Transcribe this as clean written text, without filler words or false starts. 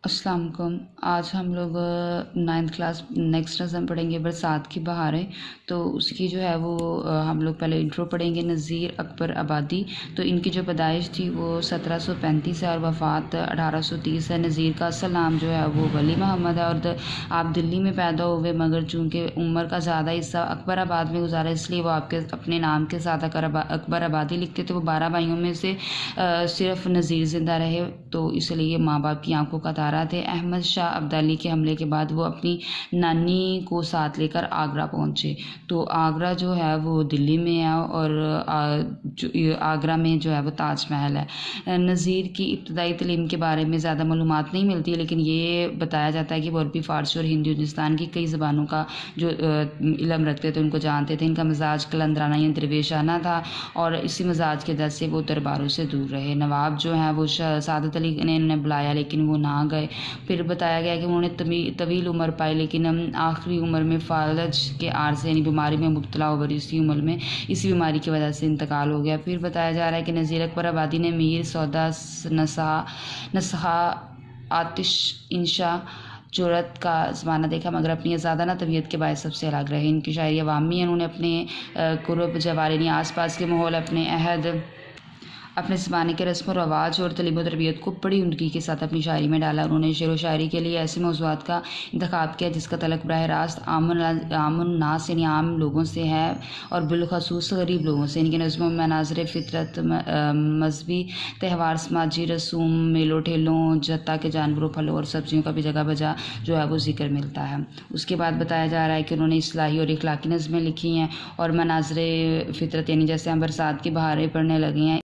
السلام علیکم۔ آج ہم لوگ 9th کلاس نیکسٹ نظم پڑھیں گے برسات کی بہاریں۔ تو اس کی جو ہے وہ ہم لوگ پہلے انٹرو پڑھیں گے۔ نذیر اکبر آبادی، تو ان کی جو پیدائش تھی وہ 1735 ہے اور وفات 1830 ہے۔ نذیر کا اصل نام جو ہے وہ ولی محمد ہے اور آپ دلی میں پیدا ہوئے، مگر چونکہ عمر کا زیادہ حصہ اکبر آباد میں گزارا اس لیے وہ آپ کے اپنے نام کے ساتھ اکبر آبادی لکھتے تھے۔ وہ 12 بھائیوں میں سے صرف نذیر زندہ رہے، تو اس لیے ماں باپ کی آنکھوں کا تارا تھے۔ احمد شاہ ابدالی کے حملے کے بعد وہ اپنی نانی کو ساتھ لے کر آگرہ پہنچے۔ تو آگرہ جو ہے وہ دلی میں ہے اور آگرہ میں جو ہے وہ تاج محل ہے۔ نذیر کی ابتدائی تعلیم کے بارے میں زیادہ معلومات نہیں ملتی، لیکن یہ بتایا جاتا ہے کہ وہ عربی، فارسی اور ہندوستان کی کئی زبانوں کا جو علم رکھتے تھے، ان کو جانتے تھے۔ ان کا مزاج قلندرانہ یا درویشانہ تھا اور اسی مزاج کے وجہ سے وہ درباروں سے دور رہے۔ نواب جو ہیں وہ سعادت علی نے انہیں بلایا لیکن وہ نہ گئے۔ پھر بتایا گیا کہ انہوں نے طویل عمر پائی، لیکن آخری عمر میں فالج کے عارضے یعنی بیماری میں مبتلا ہو گئی۔ اسی عمر میں اسی بیماری کی وجہ سے انتقال ہو گیا۔ پھر بتایا جا رہا ہے کہ نذیر اکبر آبادی نے میر سودا نسخہ آتش انشا جرأت کا زمانہ دیکھا، مگر اپنی آزادانہ طبیعت کے باعث سب سے الگ رہے۔ ان کی شاعری عوامی ہے، انہوں نے اپنے قرب جوار یعنی آس پاس کے ماحول، اپنے عہد، اپنے زمانے کے رسم و رواج اور تعلیم و تربیت کو بڑی عمدگی کے ساتھ اپنی شاعری میں ڈالا۔ انہوں نے شعر و شاعری کے لیے ایسے موضوعات کا انتخاب کیا جس کا تعلق براہ راست عام الناس یعنی عام لوگوں سے ہے اور بالخصوص غریب لوگوں سے۔ ان کی نظموں میں مناظر فطرت، مذہبی تہوار، سماجی رسوم، میلوں ٹھیلوں، جتا کے جانوروں، پھلوں اور سبزیوں کا بھی جگہ بجا جو ہے وہ ذکر ملتا ہے۔ اس کے بعد بتایا جا رہا ہے کہ انہوں نے اصلاحی اور اخلاقی نظمیں لکھی ہیں اور مناظر فطرت یعنی جیسے ہم برسات کی بہاریں پڑھنے لگے ہیں